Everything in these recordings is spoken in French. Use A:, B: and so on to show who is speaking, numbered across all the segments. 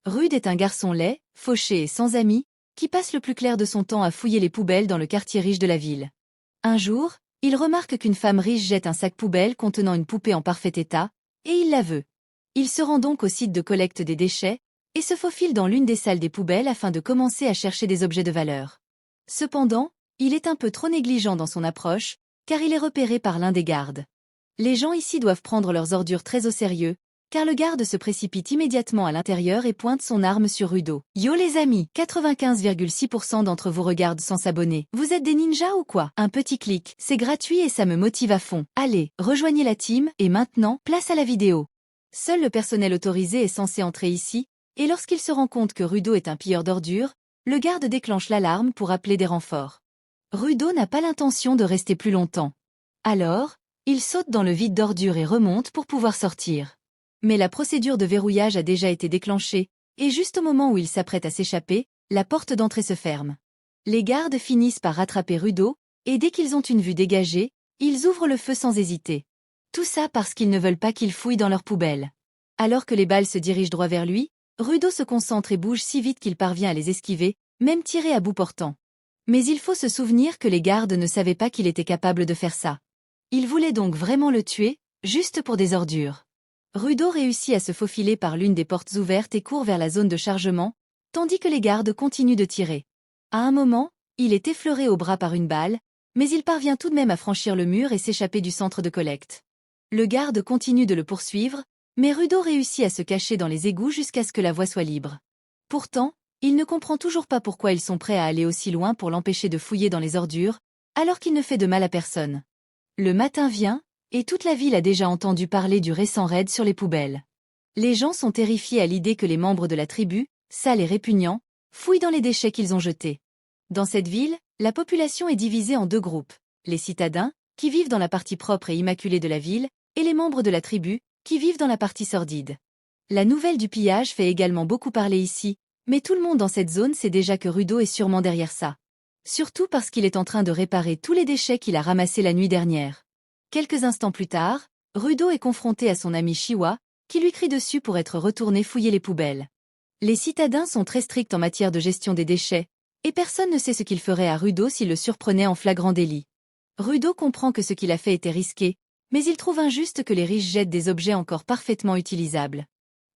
A: Rude est un garçon laid, fauché et sans amis, qui passe le plus clair de son temps à fouiller les poubelles dans le quartier riche de la ville. Un jour, il remarque qu'une femme riche jette un sac poubelle contenant une poupée en parfait état, et il la veut. Il se rend donc au site de collecte des déchets, et se faufile dans l'une des salles des poubelles afin de commencer à chercher des objets de valeur. Cependant, il est un peu trop négligent dans son approche, car il est repéré par l'un des gardes. Les gens ici doivent prendre leurs ordures très au sérieux, car le garde se précipite immédiatement à l'intérieur et pointe son arme sur Rudo. Yo les amis, 95,6% d'entre vous regardent sans s'abonner. Vous êtes des ninjas ou quoi? Un petit clic, c'est gratuit et ça me motive à fond. Allez, rejoignez la team, et maintenant, place à la vidéo. Seul le personnel autorisé est censé entrer ici, et lorsqu'il se rend compte que Rudo est un pilleur d'ordures, le garde déclenche l'alarme pour appeler des renforts. Rudo n'a pas l'intention de rester plus longtemps. Alors, il saute dans le vide d'ordures et remonte pour pouvoir sortir. Mais la procédure de verrouillage a déjà été déclenchée, et juste au moment où il s'apprête à s'échapper, la porte d'entrée se ferme. Les gardes finissent par rattraper Rudo, et dès qu'ils ont une vue dégagée, ils ouvrent le feu sans hésiter. Tout ça parce qu'ils ne veulent pas qu'il fouille dans leur poubelle. Alors que les balles se dirigent droit vers lui, Rudo se concentre et bouge si vite qu'il parvient à les esquiver, même tiré à bout portant. Mais il faut se souvenir que les gardes ne savaient pas qu'il était capable de faire ça. Ils voulaient donc vraiment le tuer, juste pour des ordures. Rudo réussit à se faufiler par l'une des portes ouvertes et court vers la zone de chargement, tandis que les gardes continuent de tirer. À un moment, il est effleuré au bras par une balle, mais il parvient tout de même à franchir le mur et s'échapper du centre de collecte. Le garde continue de le poursuivre, mais Rudo réussit à se cacher dans les égouts jusqu'à ce que la voie soit libre. Pourtant, il ne comprend toujours pas pourquoi ils sont prêts à aller aussi loin pour l'empêcher de fouiller dans les ordures, alors qu'il ne fait de mal à personne. Le matin vient, et toute la ville a déjà entendu parler du récent raid sur les poubelles. Les gens sont terrifiés à l'idée que les membres de la tribu, sales et répugnants, fouillent dans les déchets qu'ils ont jetés. Dans cette ville, la population est divisée en deux groupes, les citadins, qui vivent dans la partie propre et immaculée de la ville, et les membres de la tribu, qui vivent dans la partie sordide. La nouvelle du pillage fait également beaucoup parler ici, mais tout le monde dans cette zone sait déjà que Rudo est sûrement derrière ça. Surtout parce qu'il est en train de réparer tous les déchets qu'il a ramassés la nuit dernière. Quelques instants plus tard, Rudo est confronté à son ami Chiwa, qui lui crie dessus pour être retourné fouiller les poubelles. Les citadins sont très stricts en matière de gestion des déchets, et personne ne sait ce qu'il ferait à Rudo s'il le surprenait en flagrant délit. Rudo comprend que ce qu'il a fait était risqué, mais il trouve injuste que les riches jettent des objets encore parfaitement utilisables.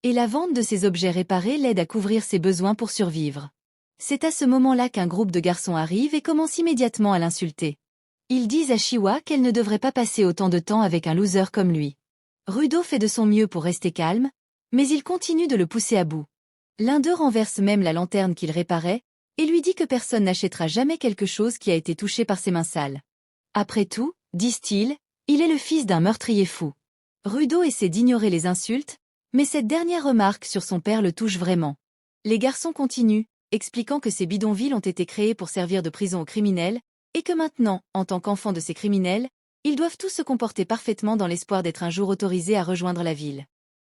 A: Et la vente de ces objets réparés l'aide à couvrir ses besoins pour survivre. C'est à ce moment-là qu'un groupe de garçons arrive et commence immédiatement à l'insulter. Ils disent à Chiwa qu'elle ne devrait pas passer autant de temps avec un loser comme lui. Rudo fait de son mieux pour rester calme, mais il continue de le pousser à bout. L'un d'eux renverse même la lanterne qu'il réparait, et lui dit que personne n'achètera jamais quelque chose qui a été touché par ses mains sales. Après tout, disent-ils, il est le fils d'un meurtrier fou. Rudo essaie d'ignorer les insultes, mais cette dernière remarque sur son père le touche vraiment. Les garçons continuent, expliquant que ces bidonvilles ont été créés pour servir de prison aux criminels, et que maintenant, en tant qu'enfants de ces criminels, ils doivent tous se comporter parfaitement dans l'espoir d'être un jour autorisés à rejoindre la ville.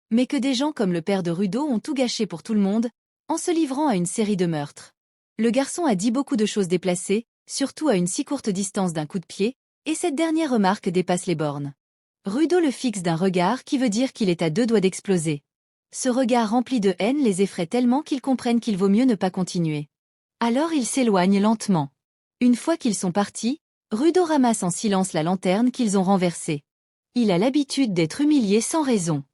A: Mais que des gens comme le père de Rudo ont tout gâché pour tout le monde, en se livrant à une série de meurtres. Le garçon a dit beaucoup de choses déplacées, surtout à une si courte distance d'un coup de pied, et cette dernière remarque dépasse les bornes. Rudo le fixe d'un regard qui veut dire qu'il est à deux doigts d'exploser. Ce regard rempli de haine les effraie tellement qu'ils comprennent qu'il vaut mieux ne pas continuer. Alors ils s'éloignent lentement. Une fois qu'ils sont partis, Rudo ramasse en silence la lanterne qu'ils ont renversée. Il a l'habitude d'être humilié sans raison.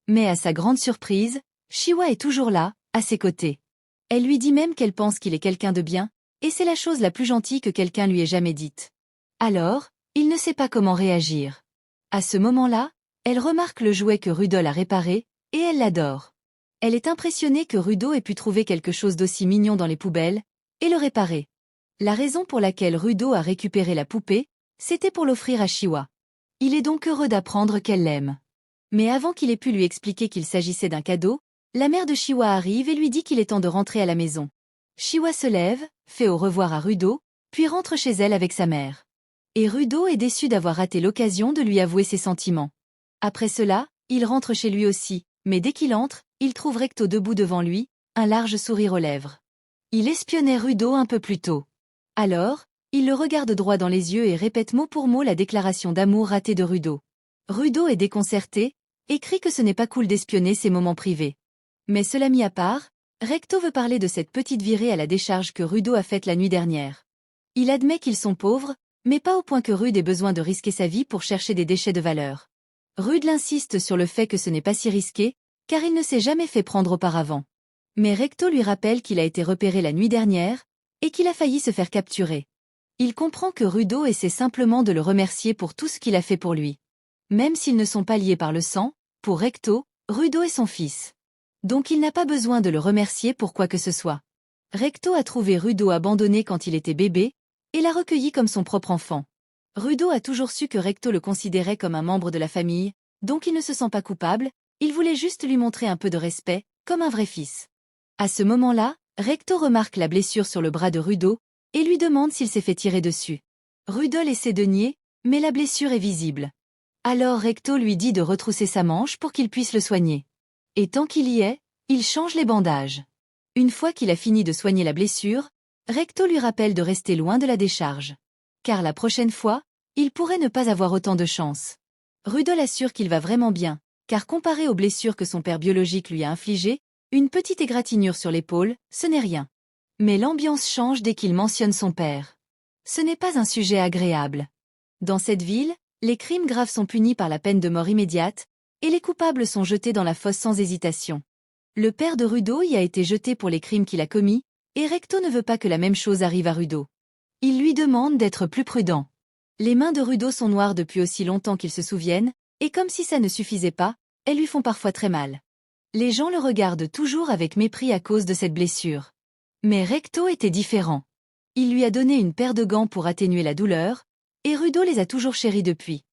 A: Mais à sa grande surprise, Chiwa est toujours là, à ses côtés. Elle lui dit même qu'elle pense qu'il est quelqu'un de bien, et c'est la chose la plus gentille que quelqu'un lui ait jamais dite. Alors, il ne sait pas comment réagir. À ce moment-là, elle remarque le jouet que Rudo a réparé, et elle l'adore. Elle est impressionnée que Rudo ait pu trouver quelque chose d'aussi mignon dans les poubelles, et le réparer. La raison pour laquelle Rudo a récupéré la poupée, c'était pour l'offrir à Chiwa. Il est donc heureux d'apprendre qu'elle l'aime. Mais avant qu'il ait pu lui expliquer qu'il s'agissait d'un cadeau, la mère de Chiwa arrive et lui dit qu'il est temps de rentrer à la maison. Chiwa se lève, fait au revoir à Rudo, puis rentre chez elle avec sa mère. Et Rudo est déçu d'avoir raté l'occasion de lui avouer ses sentiments. Après cela, il rentre chez lui aussi, mais dès qu'il entre, il trouve Recto debout devant lui, un large sourire aux lèvres. Il espionnait Rudo un peu plus tôt. Alors, il le regarde droit dans les yeux et répète mot pour mot la déclaration d'amour ratée de Rudo. Rudo est déconcerté, et crie que ce n'est pas cool d'espionner ses moments privés. Mais cela mis à part, Recto veut parler de cette petite virée à la décharge que Rudo a faite la nuit dernière. Il admet qu'ils sont pauvres, mais pas au point que Rude ait besoin de risquer sa vie pour chercher des déchets de valeur. Rude insiste sur le fait que ce n'est pas si risqué, car il ne s'est jamais fait prendre auparavant. Mais Recto lui rappelle qu'il a été repéré la nuit dernière, et qu'il a failli se faire capturer. Il comprend que Rudo essaie simplement de le remercier pour tout ce qu'il a fait pour lui. Même s'ils ne sont pas liés par le sang, pour Recto, Rudo est son fils. Donc il n'a pas besoin de le remercier pour quoi que ce soit. Recto a trouvé Rudo abandonné quand il était bébé, et l'a recueilli comme son propre enfant. Rudo a toujours su que Recto le considérait comme un membre de la famille, donc il ne se sent pas coupable, il voulait juste lui montrer un peu de respect, comme un vrai fils. À ce moment-là, Recto remarque la blessure sur le bras de Rudo, et lui demande s'il s'est fait tirer dessus. Rudo essaie de nier, mais la blessure est visible. Alors Recto lui dit de retrousser sa manche pour qu'il puisse le soigner. Et tant qu'il y est, il change les bandages. Une fois qu'il a fini de soigner la blessure, Recto lui rappelle de rester loin de la décharge. Car la prochaine fois, il pourrait ne pas avoir autant de chance. Rudo assure qu'il va vraiment bien, car comparé aux blessures que son père biologique lui a infligées, une petite égratignure sur l'épaule, ce n'est rien. Mais l'ambiance change dès qu'il mentionne son père. Ce n'est pas un sujet agréable. Dans cette ville, les crimes graves sont punis par la peine de mort immédiate, et les coupables sont jetés dans la fosse sans hésitation. Le père de Rudo y a été jeté pour les crimes qu'il a commis, et Recto ne veut pas que la même chose arrive à Rudo. Il lui demande d'être plus prudent. Les mains de Rudo sont noires depuis aussi longtemps qu'il se souvienne, et comme si ça ne suffisait pas, elles lui font parfois très mal. Les gens le regardent toujours avec mépris à cause de cette blessure. Mais Recto était différent. Il lui a donné une paire de gants pour atténuer la douleur, et Rudo les a toujours chéris depuis.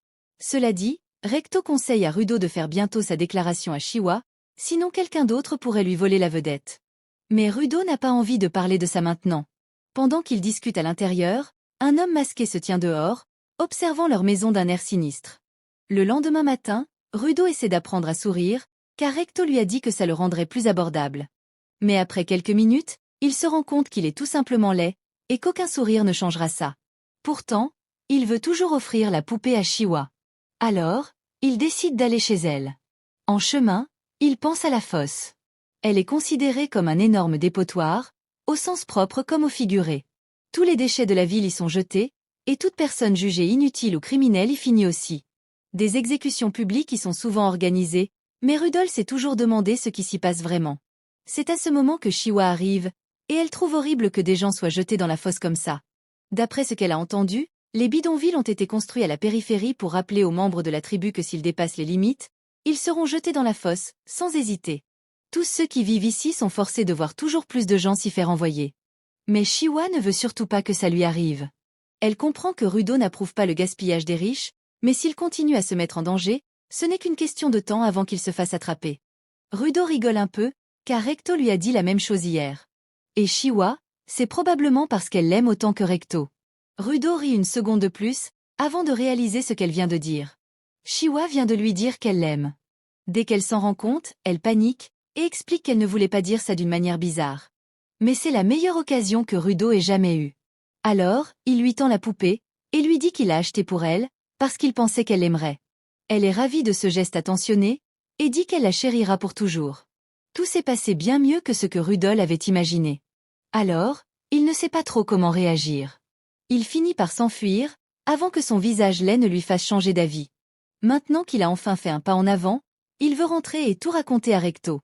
A: Cela dit, Recto conseille à Rudo de faire bientôt sa déclaration à Chiwa, sinon quelqu'un d'autre pourrait lui voler la vedette. Mais Rudo n'a pas envie de parler de ça maintenant. Pendant qu'ils discutent à l'intérieur, un homme masqué se tient dehors, observant leur maison d'un air sinistre. Le lendemain matin, Rudo essaie d'apprendre à sourire, car Recto lui a dit que ça le rendrait plus abordable. Mais après quelques minutes, il se rend compte qu'il est tout simplement laid, et qu'aucun sourire ne changera ça. Pourtant, il veut toujours offrir la poupée à Chiwa. Alors, il décide d'aller chez elle. En chemin, il pense à la fosse. Elle est considérée comme un énorme dépotoir, au sens propre comme au figuré. Tous les déchets de la ville y sont jetés, et toute personne jugée inutile ou criminelle y finit aussi. Des exécutions publiques y sont souvent organisées, mais Rudolph s'est toujours demandé ce qui s'y passe vraiment. C'est à ce moment que Chiwa arrive, et elle trouve horrible que des gens soient jetés dans la fosse comme ça. D'après ce qu'elle a entendu, les bidonvilles ont été construits à la périphérie pour rappeler aux membres de la tribu que s'ils dépassent les limites, ils seront jetés dans la fosse, sans hésiter. Tous ceux qui vivent ici sont forcés de voir toujours plus de gens s'y faire envoyer. Mais Chiwa ne veut surtout pas que ça lui arrive. Elle comprend que Rudo n'approuve pas le gaspillage des riches, mais s'il continue à se mettre en danger, ce n'est qu'une question de temps avant qu'il se fasse attraper. Rudo rigole un peu, car Recto lui a dit la même chose hier. Et Chiwa, c'est probablement parce qu'elle l'aime autant que Recto. Rudo rit une seconde de plus, avant de réaliser ce qu'elle vient de dire. Chiwa vient de lui dire qu'elle l'aime. Dès qu'elle s'en rend compte, elle panique, et explique qu'elle ne voulait pas dire ça d'une manière bizarre. Mais c'est la meilleure occasion que Rudo ait jamais eue. Alors, il lui tend la poupée, et lui dit qu'il l'a achetée pour elle, parce qu'il pensait qu'elle l'aimerait. Elle est ravie de ce geste attentionné, et dit qu'elle la chérira pour toujours. Tout s'est passé bien mieux que ce que Rudolph avait imaginé. Alors, il ne sait pas trop comment réagir. Il finit par s'enfuir, avant que son visage laid ne lui fasse changer d'avis. Maintenant qu'il a enfin fait un pas en avant, il veut rentrer et tout raconter à Recto.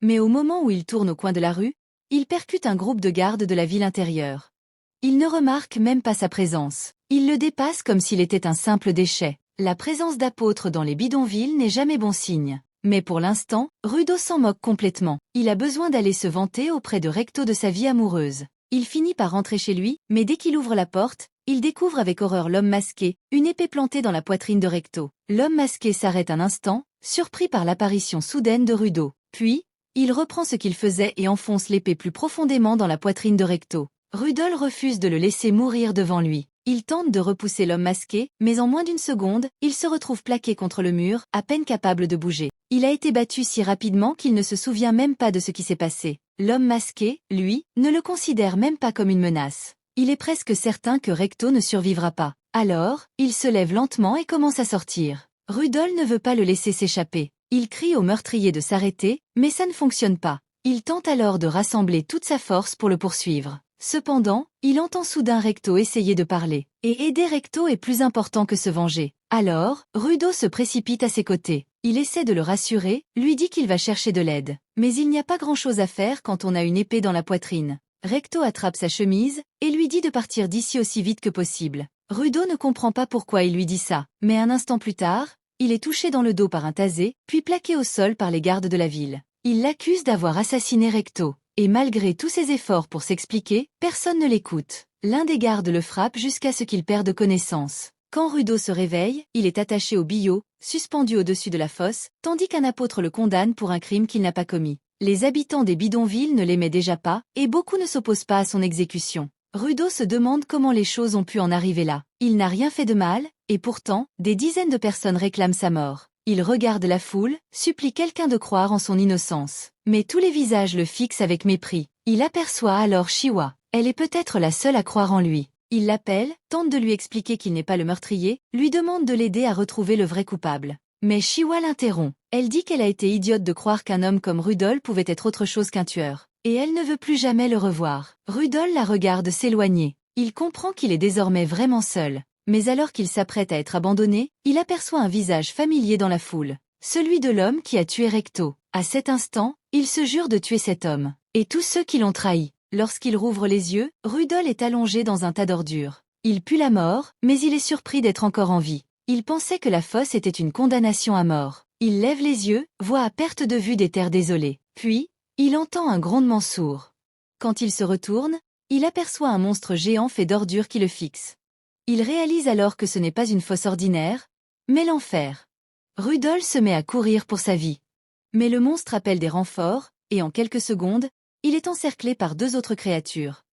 A: Mais au moment où il tourne au coin de la rue, il percute un groupe de gardes de la ville intérieure. Il ne remarque même pas sa présence. Il le dépasse comme s'il était un simple déchet. La présence d'apôtres dans les bidonvilles n'est jamais bon signe. Mais pour l'instant, Rudo s'en moque complètement. Il a besoin d'aller se vanter auprès de Recto de sa vie amoureuse. Il finit par rentrer chez lui, mais dès qu'il ouvre la porte, il découvre avec horreur l'homme masqué, une épée plantée dans la poitrine de Recto. L'homme masqué s'arrête un instant, surpris par l'apparition soudaine de Rudo. Puis, il reprend ce qu'il faisait et enfonce l'épée plus profondément dans la poitrine de Recto. Rudolph refuse de le laisser mourir devant lui. Il tente de repousser l'homme masqué, mais en moins d'une seconde, il se retrouve plaqué contre le mur, à peine capable de bouger. Il a été battu si rapidement qu'il ne se souvient même pas de ce qui s'est passé. L'homme masqué, lui, ne le considère même pas comme une menace. Il est presque certain que Recto ne survivra pas. Alors, il se lève lentement et commence à sortir. Rudolph ne veut pas le laisser s'échapper. Il crie au meurtrier de s'arrêter, mais ça ne fonctionne pas. Il tente alors de rassembler toute sa force pour le poursuivre. Cependant, il entend soudain Recto essayer de parler. Et aider Recto est plus important que se venger. Alors, Rudo se précipite à ses côtés. Il essaie de le rassurer, lui dit qu'il va chercher de l'aide. Mais il n'y a pas grand-chose à faire quand on a une épée dans la poitrine. Recto attrape sa chemise et lui dit de partir d'ici aussi vite que possible. Rudo ne comprend pas pourquoi il lui dit ça, mais un instant plus tard, il est touché dans le dos par un tasé, puis plaqué au sol par les gardes de la ville. Il l'accuse d'avoir assassiné Recto. Et malgré tous ses efforts pour s'expliquer, personne ne l'écoute. L'un des gardes le frappe jusqu'à ce qu'il perde connaissance. Quand Rudo se réveille, il est attaché au billot, suspendu au-dessus de la fosse, tandis qu'un apôtre le condamne pour un crime qu'il n'a pas commis. Les habitants des bidonvilles ne l'aimaient déjà pas, et beaucoup ne s'opposent pas à son exécution. Rudo se demande comment les choses ont pu en arriver là. Il n'a rien fait de mal, et pourtant, des dizaines de personnes réclament sa mort. Il regarde la foule, supplie quelqu'un de croire en son innocence. Mais tous les visages le fixent avec mépris. Il aperçoit alors Shiwa. Elle est peut-être la seule à croire en lui. Il l'appelle, tente de lui expliquer qu'il n'est pas le meurtrier, lui demande de l'aider à retrouver le vrai coupable. Mais Shiwa l'interrompt. Elle dit qu'elle a été idiote de croire qu'un homme comme Rudol pouvait être autre chose qu'un tueur. Et elle ne veut plus jamais le revoir. Rudol la regarde s'éloigner. Il comprend qu'il est désormais vraiment seul. Mais alors qu'il s'apprête à être abandonné, il aperçoit un visage familier dans la foule. Celui de l'homme qui a tué Recto. À cet instant, il se jure de tuer cet homme. Et tous ceux qui l'ont trahi. Lorsqu'il rouvre les yeux, Rudol est allongé dans un tas d'ordures. Il pue la mort, mais il est surpris d'être encore en vie. Il pensait que la fosse était une condamnation à mort. Il lève les yeux, voit à perte de vue des terres désolées. Puis, il entend un grondement sourd. Quand il se retourne, il aperçoit un monstre géant fait d'ordures qui le fixe. Il réalise alors que ce n'est pas une fosse ordinaire, mais l'enfer. Rudol se met à courir pour sa vie. Mais le monstre appelle des renforts, et en quelques secondes, il est encerclé par deux autres créatures.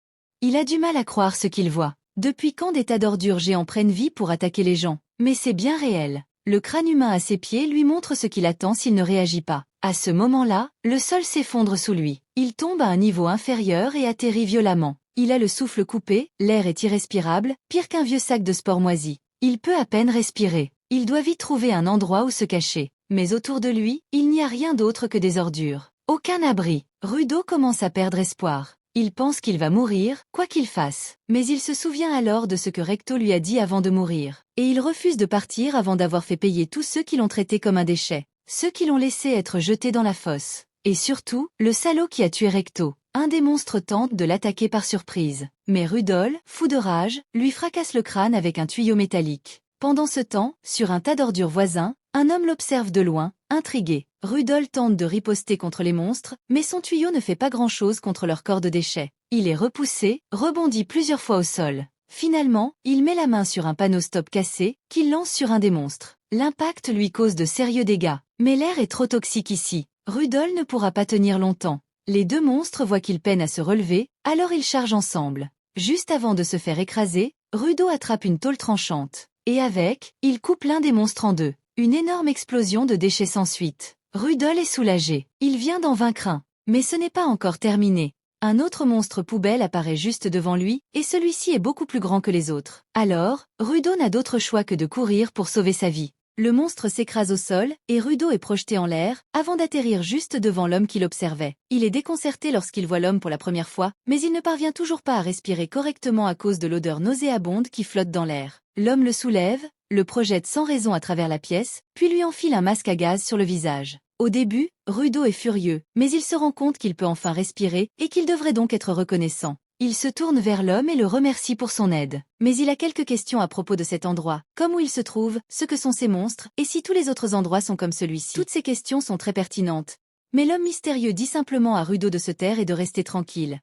A: Il a du mal à croire ce qu'il voit. Depuis quand des tas d'ordures géants prennent vie pour attaquer les gens? Mais c'est bien réel. Le crâne humain à ses pieds lui montre ce qu'il attend s'il ne réagit pas. À ce moment-là, le sol s'effondre sous lui. Il tombe à un niveau inférieur et atterrit violemment. Il a le souffle coupé, l'air est irrespirable, pire qu'un vieux sac de sport moisi. Il peut à peine respirer. Il doit vite trouver un endroit où se cacher. Mais autour de lui, il n'y a rien d'autre que des ordures. Aucun abri. Rudo commence à perdre espoir. Il pense qu'il va mourir, quoi qu'il fasse. Mais il se souvient alors de ce que Recto lui a dit avant de mourir. Et il refuse de partir avant d'avoir fait payer tous ceux qui l'ont traité comme un déchet. Ceux qui l'ont laissé être jeté dans la fosse. Et surtout, le salaud qui a tué Recto. Un des monstres tente de l'attaquer par surprise. Mais Rudol, fou de rage, lui fracasse le crâne avec un tuyau métallique. Pendant ce temps, sur un tas d'ordures voisins, un homme l'observe de loin, intrigué. Rudol tente de riposter contre les monstres, mais son tuyau ne fait pas grand-chose contre leur corps de déchets. Il est repoussé, rebondit plusieurs fois au sol. Finalement, il met la main sur un panneau stop cassé, qu'il lance sur un des monstres. L'impact lui cause de sérieux dégâts. Mais l'air est trop toxique ici. Rudol ne pourra pas tenir longtemps. Les deux monstres voient qu'ils peinent à se relever, alors ils chargent ensemble. Juste avant de se faire écraser, Rudo attrape une tôle tranchante. Et avec, il coupe l'un des monstres en deux. Une énorme explosion de déchets s'ensuit. Rudol est soulagé. Il vient d'en vaincre un. Mais ce n'est pas encore terminé. Un autre monstre poubelle apparaît juste devant lui, et celui-ci est beaucoup plus grand que les autres. Alors, Rudo n'a d'autre choix que de courir pour sauver sa vie. Le monstre s'écrase au sol, et Rudo est projeté en l'air, avant d'atterrir juste devant l'homme qui l'observait. Il est déconcerté lorsqu'il voit l'homme pour la première fois, mais il ne parvient toujours pas à respirer correctement à cause de l'odeur nauséabonde qui flotte dans l'air. L'homme le soulève, le projette sans raison à travers la pièce, puis lui enfile un masque à gaz sur le visage. Au début, Rudo est furieux, mais il se rend compte qu'il peut enfin respirer, et qu'il devrait donc être reconnaissant. Il se tourne vers l'homme et le remercie pour son aide. Mais il a quelques questions à propos de cet endroit, comme où il se trouve, ce que sont ces monstres, et si tous les autres endroits sont comme celui-ci. Toutes ces questions sont très pertinentes. Mais l'homme mystérieux dit simplement à Rudo de se taire et de rester tranquille.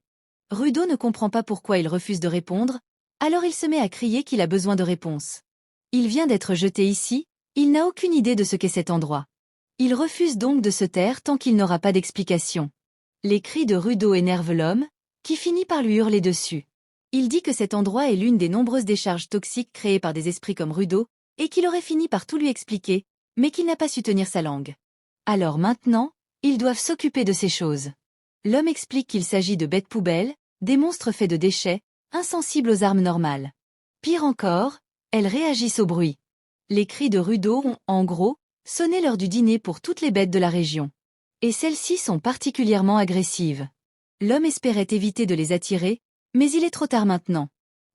A: Rudo ne comprend pas pourquoi il refuse de répondre, alors il se met à crier qu'il a besoin de réponses. Il vient d'être jeté ici, il n'a aucune idée de ce qu'est cet endroit. Il refuse donc de se taire tant qu'il n'aura pas d'explication. Les cris de Rudo énervent l'homme, qui finit par lui hurler dessus. Il dit que cet endroit est l'une des nombreuses décharges toxiques créées par des esprits comme Rudo, et qu'il aurait fini par tout lui expliquer, mais qu'il n'a pas su tenir sa langue. Alors maintenant, ils doivent s'occuper de ces choses. L'homme explique qu'il s'agit de bêtes poubelles, des monstres faits de déchets, insensibles aux armes normales. Pire encore, elles réagissent au bruit. Les cris de Rudo ont, en gros, sonné l'heure du dîner pour toutes les bêtes de la région. Et celles-ci sont particulièrement agressives. L'homme espérait éviter de les attirer, mais il est trop tard maintenant.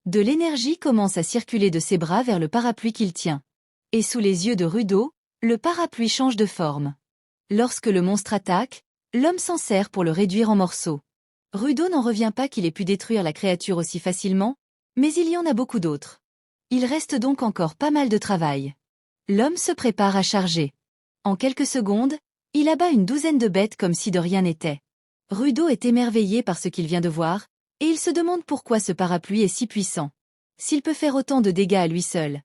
A: De l'énergie commence à circuler de ses bras vers le parapluie qu'il tient. Et sous les yeux de Rudo, le parapluie change de forme. Lorsque le monstre attaque, l'homme s'en sert pour le réduire en morceaux. Rudo n'en revient pas qu'il ait pu détruire la créature aussi facilement, mais il y en a beaucoup d'autres. Il reste donc encore pas mal de travail. L'homme se prépare à charger. En quelques secondes, il abat une douzaine de bêtes comme si de rien n'était. Rudo est émerveillé par ce qu'il vient de voir, et il se demande pourquoi ce parapluie est si puissant. S'il peut faire autant de dégâts à lui seul,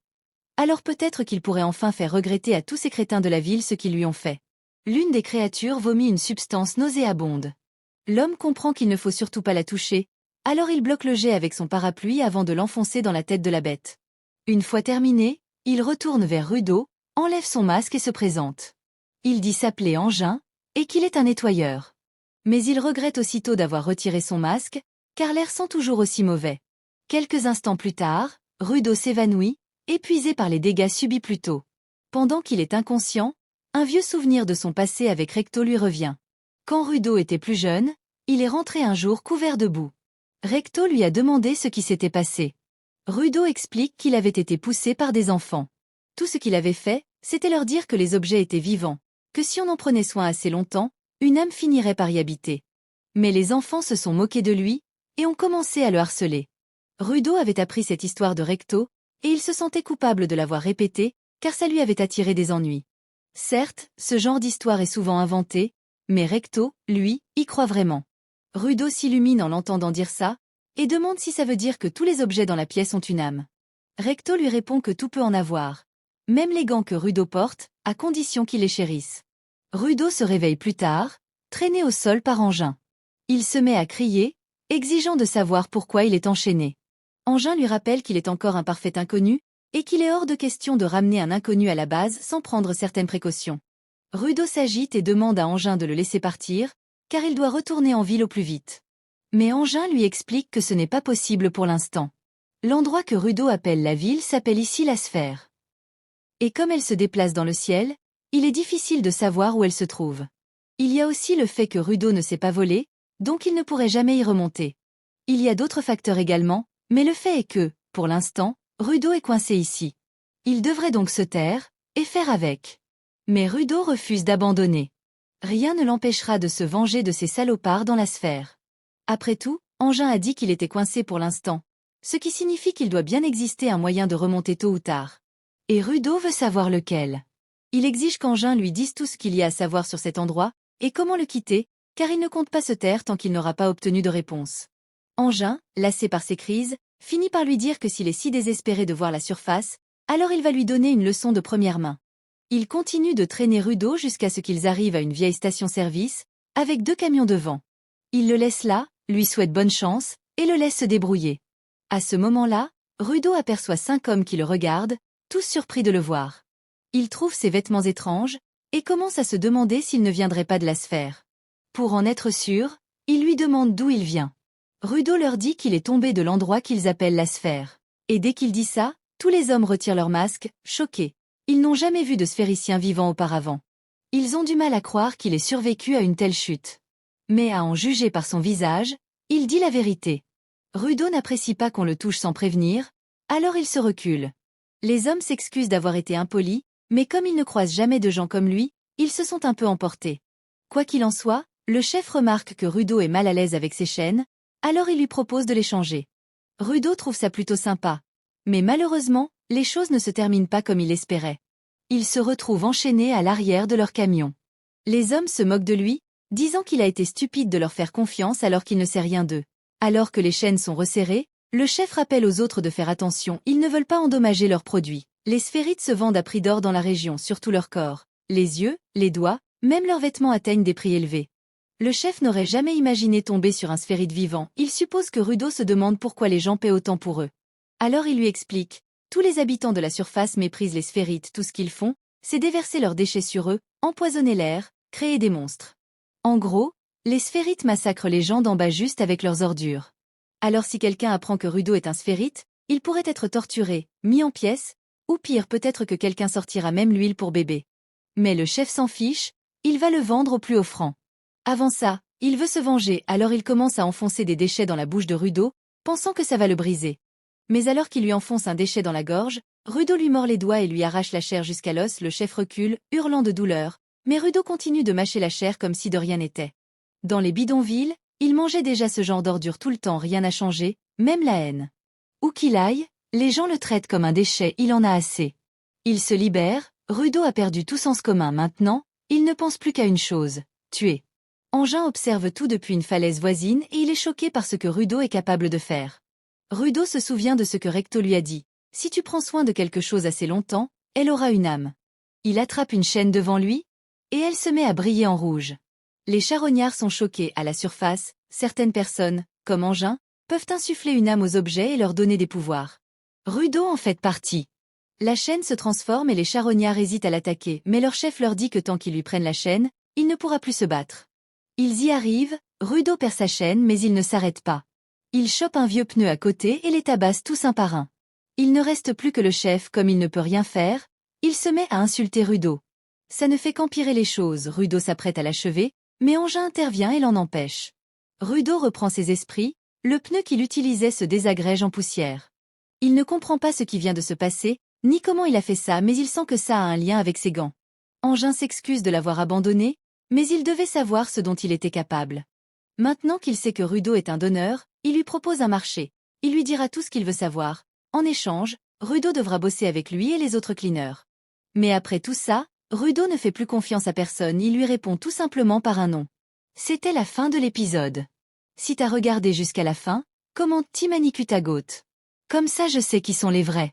A: alors peut-être qu'il pourrait enfin faire regretter à tous ces crétins de la ville ce qu'ils lui ont fait. L'une des créatures vomit une substance nauséabonde. L'homme comprend qu'il ne faut surtout pas la toucher, alors il bloque le jet avec son parapluie avant de l'enfoncer dans la tête de la bête. Une fois terminé, il retourne vers Rudo, enlève son masque et se présente. Il dit s'appeler Engin, et qu'il est un nettoyeur. Mais il regrette aussitôt d'avoir retiré son masque, car l'air sent toujours aussi mauvais. Quelques instants plus tard, Rudo s'évanouit, épuisé par les dégâts subis plus tôt. Pendant qu'il est inconscient, un vieux souvenir de son passé avec Recto lui revient. Quand Rudo était plus jeune, il est rentré un jour couvert de boue. Recto lui a demandé ce qui s'était passé. Rudo explique qu'il avait été poussé par des enfants. Tout ce qu'il avait fait, c'était leur dire que les objets étaient vivants, que si on en prenait soin assez longtemps, une âme finirait par y habiter. Mais les enfants se sont moqués de lui, et ont commencé à le harceler. Rudo avait appris cette histoire de Recto, et il se sentait coupable de l'avoir répétée, car ça lui avait attiré des ennuis. Certes, ce genre d'histoire est souvent inventé, mais Recto, lui, y croit vraiment. Rudo s'illumine en l'entendant dire ça, et demande si ça veut dire que tous les objets dans la pièce ont une âme. Recto lui répond que tout peut en avoir. Même les gants que Rudo porte, à condition qu'il les chérisse. Rudo se réveille plus tard, traîné au sol par Engin. Il se met à crier, exigeant de savoir pourquoi il est enchaîné. Engin lui rappelle qu'il est encore un parfait inconnu, et qu'il est hors de question de ramener un inconnu à la base sans prendre certaines précautions. Rudo s'agite et demande à Engin de le laisser partir, car il doit retourner en ville au plus vite. Mais Engin lui explique que ce n'est pas possible pour l'instant. L'endroit que Rudo appelle la ville s'appelle ici la sphère. Et comme elle se déplace dans le ciel, il est difficile de savoir où elle se trouve. Il y a aussi le fait que Rudo ne sait pas voler, donc il ne pourrait jamais y remonter. Il y a d'autres facteurs également, mais le fait est que, pour l'instant, Rudo est coincé ici. Il devrait donc se taire, et faire avec. Mais Rudo refuse d'abandonner. Rien ne l'empêchera de se venger de ces salopards dans la sphère. Après tout, Engin a dit qu'il était coincé pour l'instant, ce qui signifie qu'il doit bien exister un moyen de remonter tôt ou tard. Et Rudo veut savoir lequel. Il exige qu'Engin lui dise tout ce qu'il y a à savoir sur cet endroit, et comment le quitter, car il ne compte pas se taire tant qu'il n'aura pas obtenu de réponse. Engin, lassé par ses crises, finit par lui dire que s'il est si désespéré de voir la surface, alors il va lui donner une leçon de première main. Il continue de traîner Rudo jusqu'à ce qu'ils arrivent à une vieille station-service, avec 2 camions devant. Il le laisse là, lui souhaite bonne chance, et le laisse se débrouiller. À ce moment-là, Rudo aperçoit 5 hommes qui le regardent, tous surpris de le voir. Il trouve ses vêtements étranges, et commence à se demander s'il ne viendrait pas de la sphère. Pour en être sûr, il lui demande d'où il vient. Rudo leur dit qu'il est tombé de l'endroit qu'ils appellent la sphère. Et dès qu'il dit ça, tous les hommes retirent leurs masques, choqués. Ils n'ont jamais vu de sphéricien vivant auparavant. Ils ont du mal à croire qu'il ait survécu à une telle chute. Mais à en juger par son visage, il dit la vérité. Rudo n'apprécie pas qu'on le touche sans prévenir, alors il se recule. Les hommes s'excusent d'avoir été impolis, mais comme ils ne croisent jamais de gens comme lui, ils se sont un peu emportés. Quoi qu'il en soit, le chef remarque que Rudo est mal à l'aise avec ses chaînes, alors il lui propose de les changer. Rudo trouve ça plutôt sympa. Mais malheureusement, les choses ne se terminent pas comme il l'espérait. Il se retrouve enchaîné à l'arrière de leur camion. Les hommes se moquent de lui, disant qu'il a été stupide de leur faire confiance alors qu'il ne sait rien d'eux. Alors que les chaînes sont resserrées, le chef rappelle aux autres de faire attention, ils ne veulent pas endommager leurs produits. Les sphérites se vendent à prix d'or dans la région, surtout leur corps. Les yeux, les doigts, même leurs vêtements atteignent des prix élevés. Le chef n'aurait jamais imaginé tomber sur un sphérite vivant, il suppose que Rudo se demande pourquoi les gens paient autant pour eux. Alors il lui explique, tous les habitants de la surface méprisent les sphérites, tout ce qu'ils font, c'est déverser leurs déchets sur eux, empoisonner l'air, créer des monstres. En gros, les sphérites massacrent les gens d'en bas juste avec leurs ordures. Alors si quelqu'un apprend que Rudo est un sphérite, il pourrait être torturé, mis en pièces, ou pire peut-être que quelqu'un sortira même l'huile pour bébé. Mais le chef s'en fiche, il va le vendre au plus offrant. Avant ça, il veut se venger, alors il commence à enfoncer des déchets dans la bouche de Rudo, pensant que ça va le briser. Mais alors qu'il lui enfonce un déchet dans la gorge, Rudo lui mord les doigts et lui arrache la chair jusqu'à l'os. Le chef recule, hurlant de douleur, mais Rudo continue de mâcher la chair comme si de rien n'était. Dans les bidonvilles, il mangeait déjà ce genre d'ordure tout le temps, rien n'a changé, même la haine. Où qu'il aille, les gens le traitent comme un déchet, il en a assez. Il se libère, Rudo a perdu tout sens commun maintenant, il ne pense plus qu'à une chose, tuer. Angin observe tout depuis une falaise voisine et il est choqué par ce que Rudo est capable de faire. Rudo se souvient de ce que Recto lui a dit. Si tu prends soin de quelque chose assez longtemps, elle aura une âme. Il attrape une chaîne devant lui, et elle se met à briller en rouge. Les charognards sont choqués à la surface, certaines personnes, comme Angin, peuvent insuffler une âme aux objets et leur donner des pouvoirs. Rudo en fait partie. La chaîne se transforme et les charognards hésitent à l'attaquer, mais leur chef leur dit que tant qu'ils lui prennent la chaîne, il ne pourra plus se battre. Ils y arrivent, Rudo perd sa chaîne mais il ne s'arrête pas. Il chope un vieux pneu à côté et les tabasse tous un par un. Il ne reste plus que le chef, comme il ne peut rien faire, il se met à insulter Rudo. Ça ne fait qu'empirer les choses, Rudo s'apprête à l'achever, mais Angin intervient et l'en empêche. Rudo reprend ses esprits, le pneu qu'il utilisait se désagrège en poussière. Il ne comprend pas ce qui vient de se passer, ni comment il a fait ça, mais il sent que ça a un lien avec ses gants. Angin s'excuse de l'avoir abandonné, mais il devait savoir ce dont il était capable. Maintenant qu'il sait que Rudo est un donneur, il lui propose un marché. Il lui dira tout ce qu'il veut savoir. En échange, Rudo devra bosser avec lui et les autres cleaners. Mais après tout ça, Rudo ne fait plus confiance à personne, il lui répond tout simplement par un non. C'était la fin de l'épisode. Si t'as regardé jusqu'à la fin, commente Team Anikutagoat. Comme ça je sais qui sont les vrais.